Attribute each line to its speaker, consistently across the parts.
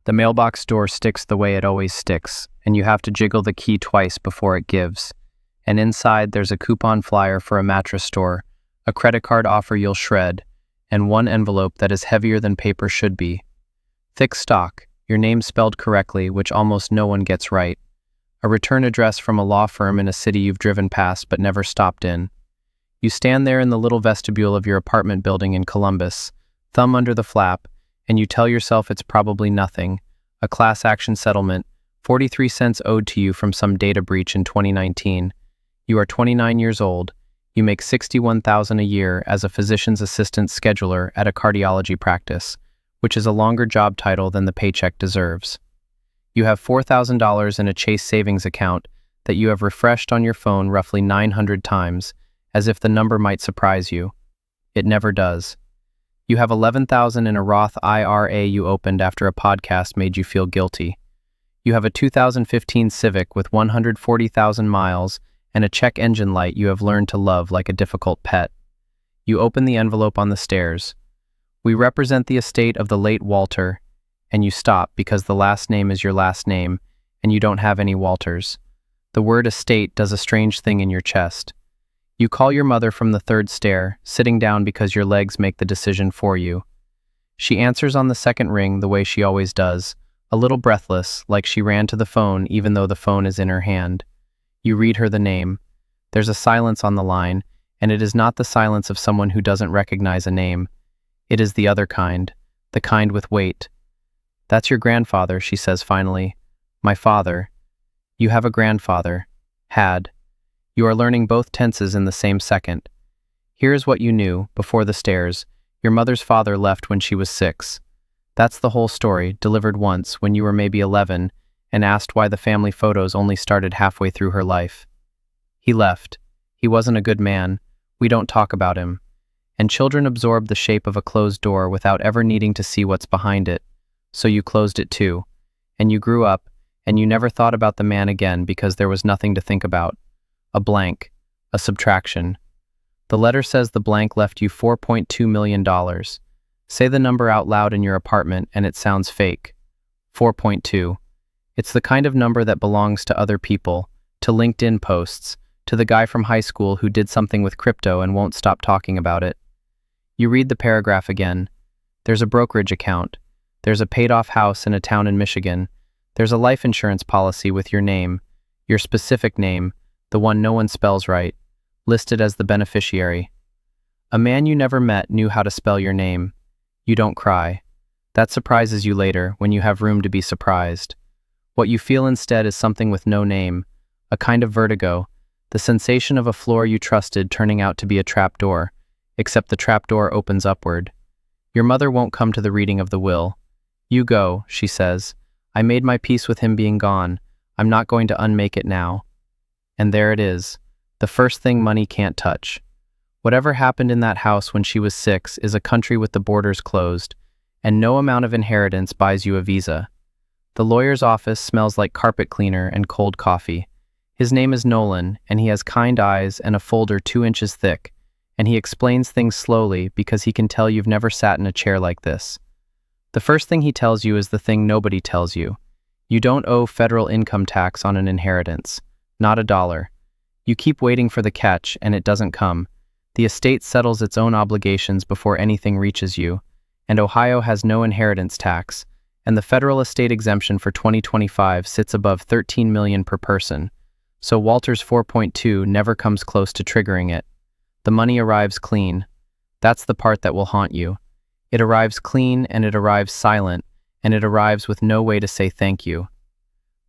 Speaker 1: The mailbox door sticks the way it always sticks, and you have to jiggle the key twice before it gives. And inside there's a coupon flyer for a mattress store, a credit card offer you'll shred, and one envelope that is heavier than paper should be. Thick stock, your name spelled correctly, which almost no one gets right. A return address from a law firm in a city you've driven past but never stopped in. You stand there in the little vestibule of your apartment building in Columbus, thumb under the flap, and you tell yourself it's probably nothing, a class action settlement, 43 cents owed to you from some data breach in 2019. You are 29 years old. You make $61,000 a year as a physician's assistant scheduler at a cardiology practice, which is a longer job title than the paycheck deserves. You have $4,000 in a Chase savings account that you have refreshed on your phone roughly 900 times, as if the number might surprise you. It never does. You have $11,000 in a Roth IRA you opened after a podcast made you feel guilty. You have a 2015 Civic with 140,000 miles and a check engine light you have learned to love like a difficult pet. You open the envelope on the stairs. We represent the estate of the late Walter, and you stop because the last name is your last name, and you don't have any Walters. The word estate does a strange thing in your chest. You call your mother from the third stair, sitting down because your legs make the decision for you. She answers on the second ring the way she always does, a little breathless, like she ran to the phone even though the phone is in her hand. You read her the name. There's a silence on the line, and it is not the silence of someone who doesn't recognize a name. It is the other kind, the kind with weight. "That's your grandfather," she says finally. "My father." You have a grandfather. Had. You are learning both tenses in the same second. Here is what you knew, before the stairs. Your mother's father left when she was 6. That's the whole story, delivered once, when you were maybe 11, and asked why the family photos only started halfway through her life. He left. He wasn't a good man. We don't talk about him. And children absorb the shape of a closed door without ever needing to see what's behind it. So you closed it too. And you grew up, and you never thought about the man again because there was nothing to think about. A blank. A subtraction. The letter says the blank left you $4.2 million. Say the number out loud in your apartment and it sounds fake. 4.2. It's the kind of number that belongs to other people, to LinkedIn posts, to the guy from high school who did something with crypto and won't stop talking about it. You read the paragraph again. There's a brokerage account. There's a paid-off house in a town in Michigan. There's a life insurance policy with your name, your specific name, the one no one spells right, listed as the beneficiary. A man you never met knew how to spell your name. You don't cry. That surprises you later when you have room to be surprised. What you feel instead is something with no name, a kind of vertigo, the sensation of a floor you trusted turning out to be a trapdoor, except the trapdoor opens upward. Your mother won't come to the reading of the will. "You go," she says. "I made my peace with him being gone. I'm not going to unmake it now." And there it is, the first thing money can't touch. Whatever happened in that house when she was 6 is a country with the borders closed, and no amount of inheritance buys you a visa. The lawyer's office smells like carpet cleaner and cold coffee. His name is Nolan, and he has kind eyes and a folder 2 inches thick, and he explains things slowly because he can tell you've never sat in a chair like this. The first thing he tells you is the thing nobody tells you. You don't owe federal income tax on an inheritance. Not $1. You keep waiting for the catch, and it doesn't come. The estate settles its own obligations before anything reaches you, and Ohio has no inheritance tax, and the federal estate exemption for 2025 sits above $13 million per person, so Walter's 4.2 never comes close to triggering it. The money arrives clean. That's the part that will haunt you. It arrives clean, and it arrives silent, and it arrives with no way to say thank you.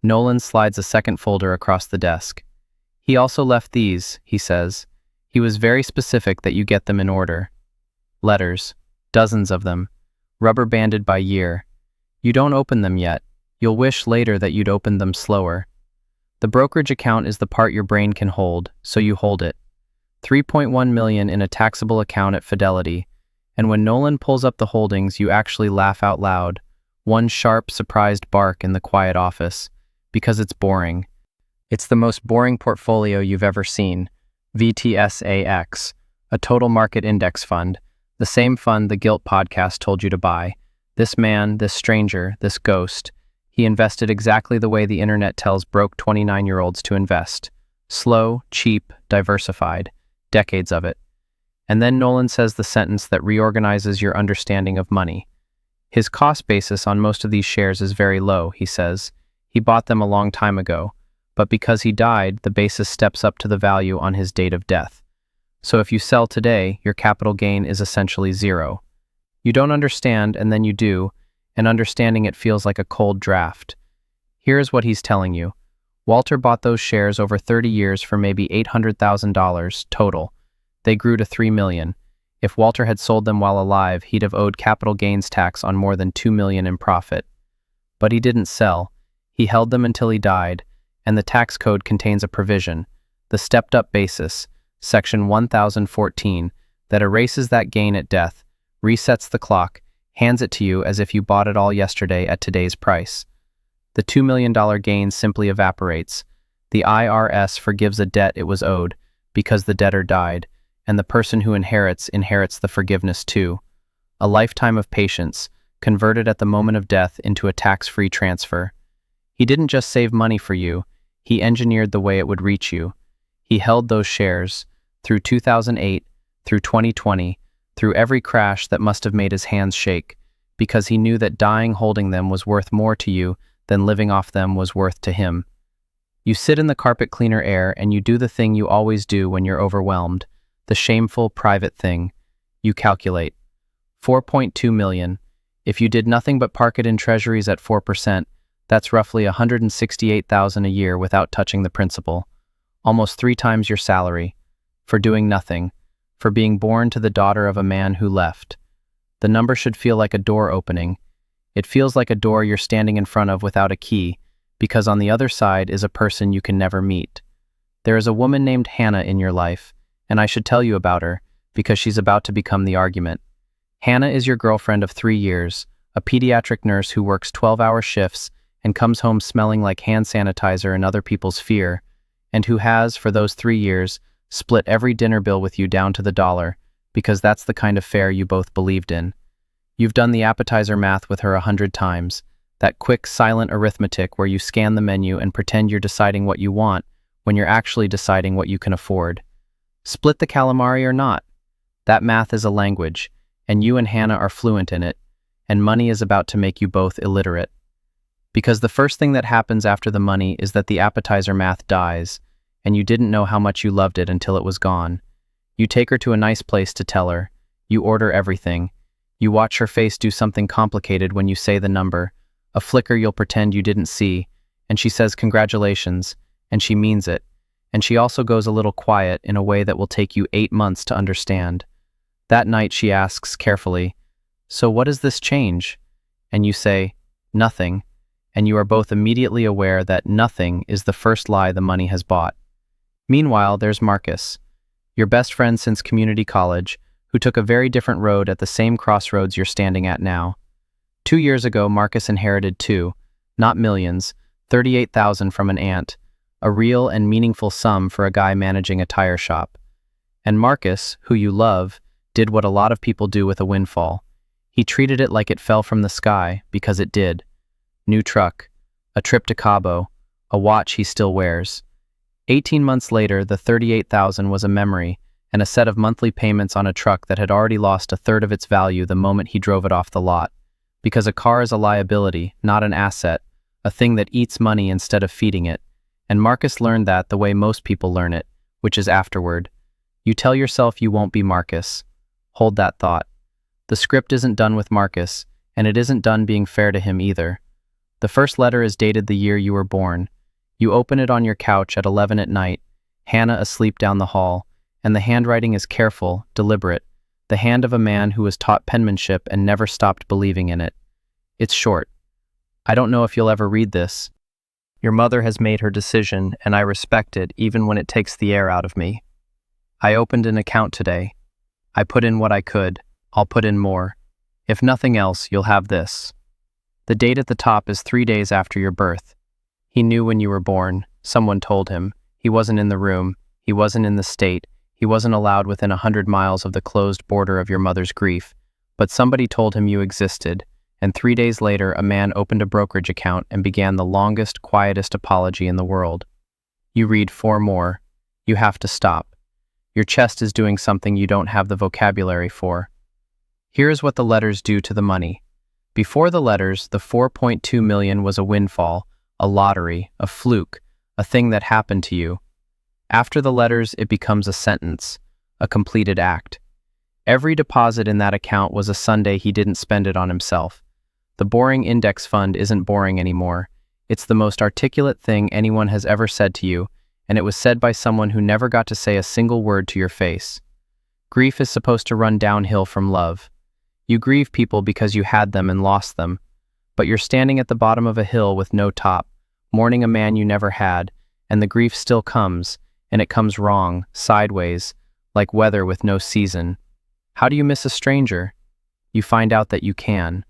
Speaker 1: Nolan slides a second folder across the desk. "He also left these," he says. "He was very specific that you get them in order. Letters. Dozens of them. Rubber banded by year. You don't open them yet. You'll wish later that you'd opened them slower. The brokerage account is the part your brain can hold, so you hold it. $3.1 million in a taxable account at Fidelity, and when Nolan pulls up the holdings you actually laugh out loud, one sharp, surprised bark in the quiet office, because it's boring. It's the most boring portfolio you've ever seen. VTSAX, a total market index fund, the same fund the Guilt podcast told you to buy. This man, this stranger, this ghost, he invested exactly the way the internet tells broke 29-year-olds to invest. Slow, cheap, diversified. Decades of it. And then Nolan says the sentence that reorganizes your understanding of money. His cost basis on most of these shares is very low, he says. He bought them a long time ago, but because he died, the basis steps up to the value on his date of death. So if you sell today, your capital gain is essentially zero. You don't understand, and then you do, and understanding it feels like a cold draft. Here's what he's telling you. Walter bought those shares over 30 years for maybe $800,000 total. They grew to $3 million. If Walter had sold them while alive, he'd have owed capital gains tax on more than $2 million in profit. But he didn't sell. He held them until he died, and the tax code contains a provision, the stepped-up basis, Section 1014, that erases that gain at death, resets the clock, hands it to you as if you bought it all yesterday at today's price. The $2 million gain simply evaporates. The IRS forgives a debt it was owed because the debtor died, and the person who inherits the forgiveness too. A lifetime of patience, converted at the moment of death into a tax-free transfer. He didn't just save money for you, he engineered the way it would reach you. He held those shares, through 2008, through 2020, through every crash that must have made his hands shake, because he knew that dying holding them was worth more to you than living off them was worth to him. You sit in the carpet cleaner air and you do the thing you always do when you're overwhelmed, the shameful private thing. You calculate. 4.2 million. If you did nothing but park it in treasuries at 4%, that's roughly $168,000 a year without touching the principal. Almost 3 times your salary. For doing nothing. For being born to the daughter of a man who left. The number should feel like a door opening. It feels like a door you're standing in front of without a key, because on the other side is a person you can never meet. There is a woman named Hannah in your life, and I should tell you about her, because she's about to become the argument. Hannah is your girlfriend of 3 years, a pediatric nurse who works 12-hour shifts and comes home smelling like hand sanitizer and other people's fear, and who has, for those 3 years, split every dinner bill with you down to the dollar, because that's the kind of fare you both believed in. You've done the appetizer math with her 100 times, that quick, silent arithmetic where you scan the menu and pretend you're deciding what you want when you're actually deciding what you can afford. Split the calamari or not? That math is a language, and you and Hannah are fluent in it, and money is about to make you both illiterate. Because the first thing that happens after the money is that the appetizer math dies, and you didn't know how much you loved it until it was gone. You take her to a nice place to tell her. You order everything. You watch her face do something complicated when you say the number, a flicker you'll pretend you didn't see, and she says congratulations, and she means it. And she also goes a little quiet in a way that will take you 8 months to understand. That night she asks carefully, "So what does this change?" And you say, "Nothing," and you are both immediately aware that nothing is the first lie the money has bought. Meanwhile, there's Marcus, your best friend since community college, who took a very different road at the same crossroads you're standing at now. 2 years ago, Marcus inherited not millions, 38,000 from an aunt, a real and meaningful sum for a guy managing a tire shop. And Marcus, who you love, did what a lot of people do with a windfall. He treated it like it fell from the sky, because it did. New truck, a trip to Cabo, a watch he still wears. 18 months later, the 38,000 was a memory, and a set of monthly payments on a truck that had already lost a third of its value the moment he drove it off the lot. Because a car is a liability, not an asset, a thing that eats money instead of feeding it. And Marcus learned that the way most people learn it, which is afterward. You tell yourself you won't be Marcus. Hold that thought. The script isn't done with Marcus, and it isn't done being fair to him either. The first letter is dated the year you were born. You open it on your couch at 11 at night, Hannah asleep down the hall, and the handwriting is careful, deliberate, the hand of a man who was taught penmanship and never stopped believing in it. It's short. I don't know if you'll ever read this. Your mother has made her decision, and I respect it even when it takes the air out of me. I opened an account today. I put in what I could. I'll put in more. If nothing else, you'll have this. The date at the top is 3 days after your birth. He knew when you were born. Someone told him. He wasn't in the room. He wasn't in the state. He wasn't allowed within 100 miles of the closed border of your mother's grief. But somebody told him you existed, And 3 days later, a man opened a brokerage account and began the longest, quietest apology in the world. You read 4 more. You have to stop. Your chest is doing something you don't have the vocabulary for. Here is what the letters do to the money. Before the letters, the 4.2 million was a windfall, a lottery, a fluke, a thing that happened to you. After the letters, it becomes a sentence, a completed act. Every deposit in that account was a Sunday he didn't spend it on himself. The boring index fund isn't boring anymore. It's the most articulate thing anyone has ever said to you, and it was said by someone who never got to say a single word to your face. Grief is supposed to run downhill from love. You grieve people because you had them and lost them, but you're standing at the bottom of a hill with no top, mourning a man you never had, and the grief still comes, and it comes wrong, sideways, like weather with no season. How do you miss a stranger? You find out that you can.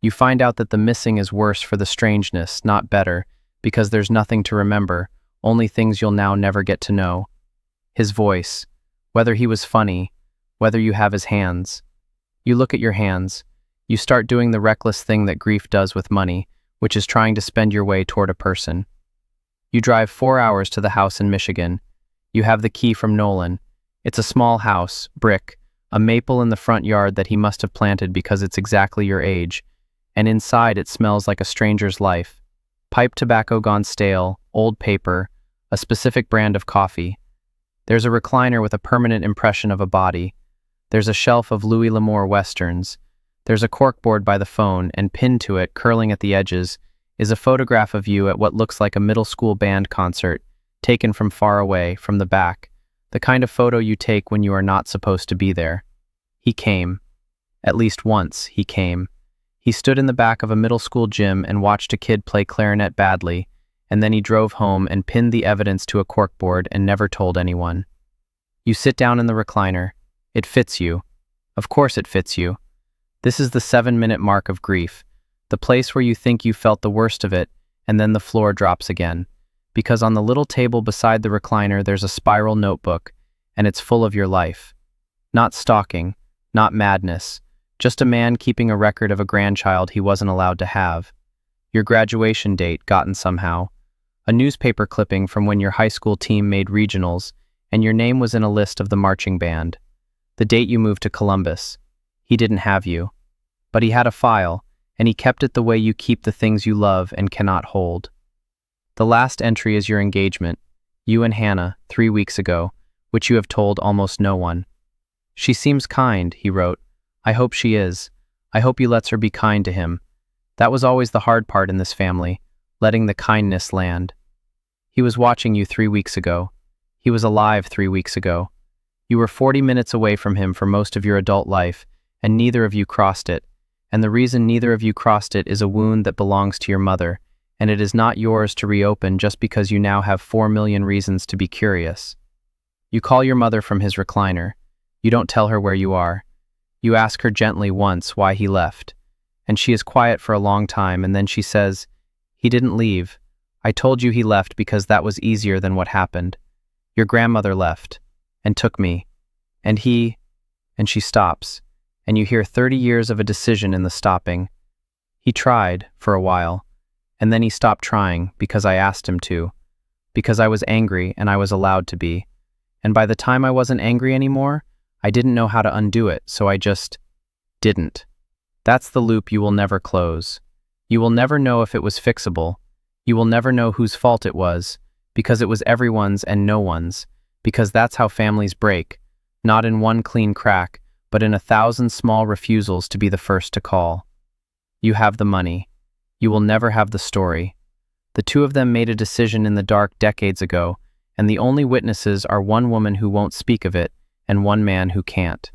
Speaker 1: You find out that the missing is worse for the strangeness, not better, because there's nothing to remember, only things you'll now never get to know. His voice, whether he was funny, whether you have his hands. You look at your hands. You start doing the reckless thing that grief does with money, which is trying to spend your way toward a person. You drive 4 hours to the house in Michigan. You have the key from Nolan. It's a small house, brick, a maple in the front yard that he must have planted because it's exactly your age, and inside it smells like a stranger's life. Pipe tobacco gone stale, old paper, a specific brand of coffee. There's a recliner with a permanent impression of a body. There's a shelf of Louis L'Amour westerns. There's a corkboard by the phone, and pinned to it, curling at the edges, is a photograph of you at what looks like a middle school band concert, taken from far away, from the back, the kind of photo you take when you are not supposed to be there. He came. At least once, he came. He stood in the back of a middle school gym and watched a kid play clarinet badly, and then he drove home and pinned the evidence to a corkboard and never told anyone. You sit down in the recliner. It fits you. Of course it fits you. This is the 7-minute mark of grief, the place where you think you felt the worst of it, and then the floor drops again. Because on the little table beside the recliner there's a spiral notebook, and it's full of your life. Not stalking, not madness, just a man keeping a record of a grandchild he wasn't allowed to have. Your graduation date gotten somehow. A newspaper clipping from when your high school team made regionals, and your name was in a list of the marching band. The date you moved to Columbus. He didn't have you. But he had a file, and he kept it the way you keep the things you love and cannot hold. The last entry is your engagement, you and Hannah, 3 weeks ago, which you have told almost no one. She seems kind, he wrote. I hope she is. I hope you lets her be kind to him. That was always the hard part in this family, letting the kindness land. He was watching you 3 weeks ago. He was alive 3 weeks ago. You were 40 minutes away from him for most of your adult life, and neither of you crossed it. And the reason neither of you crossed it is a wound that belongs to your mother, and it is not yours to reopen just because you now have 4 million reasons to be curious. You call your mother from his recliner. You don't tell her where you are. You ask her gently once why he left, and she is quiet for a long time, and then she says, "He didn't leave. I told you he left because that was easier than what happened. Your grandmother left, and took me, and he," and she stops, and you hear 30 years of a decision in the stopping. He tried, for a while, and then he stopped trying because I asked him to, because I was angry and I was allowed to be, and by the time I wasn't angry anymore, I didn't know how to undo it, so I just didn't. That's the loop you will never close. You will never know if it was fixable. You will never know whose fault it was, because it was everyone's and no one's, because that's how families break, not in one clean crack, but in 1,000 small refusals to be the first to call. You have the money. You will never have the story. The two of them made a decision in the dark decades ago, and the only witnesses are one woman who won't speak of it and one man who can't.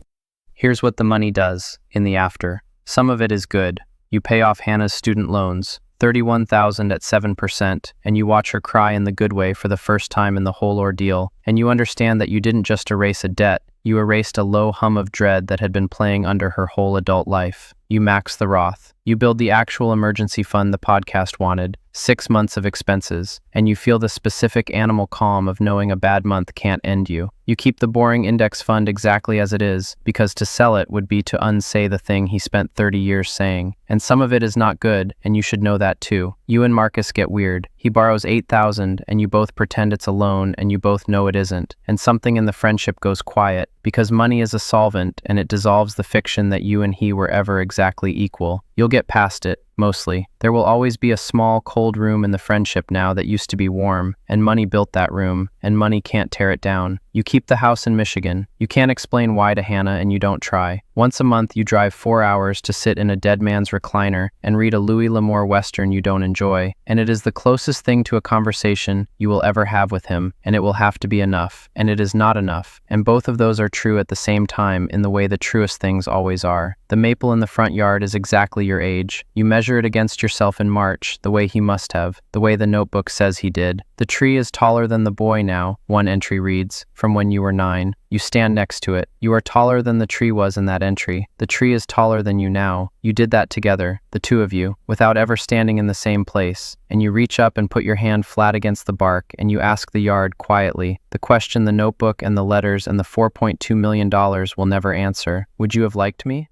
Speaker 1: Here's what the money does in the after. Some of it is good. You pay off Hannah's student loans, $31,000 at 7%, and you watch her cry in the good way for the first time in the whole ordeal, and you understand that you didn't just erase a debt, you erased a low hum of dread that had been playing under her whole adult life. You max the Roth. You build the actual emergency fund the podcast wanted, 6 months of expenses, and you feel the specific animal calm of knowing a bad month can't end you. You keep the boring index fund exactly as it is, because to sell it would be to unsay the thing he spent 30 years saying. And some of it is not good, and you should know that too. You and Marcus get weird. He borrows $8,000, and you both pretend it's a loan, and you both know it isn't. And something in the friendship goes quiet, because money is a solvent, and it dissolves the fiction that you and he were ever exactly equal. You'll get past it, mostly. There will always be a small, cold room in the friendship now that used to be warm, and money built that room, and money can't tear it down. You keep the house in Michigan. You can't explain why to Hannah, and you don't try. Once a month, you drive 4 hours to sit in a dead man's recliner and read a Louis L'Amour Western you don't enjoy, and it is the closest thing to a conversation you will ever have with him, and it will have to be enough, and it is not enough, and both of those are true at the same time in the way the truest things always are. The maple in the front yard is exactly your age. You measure it against yourself in March, the way he must have, the way the notebook says he did. The tree is taller than the boy now, one entry reads, from when you were 9. You stand next to it. You are taller than the tree was in that entry. The tree is taller than you now. You did that together, the two of you, without ever standing in the same place. And you reach up and put your hand flat against the bark, and you ask the yard quietly, the question the notebook and the letters and the $4.2 million will never answer. Would you have liked me?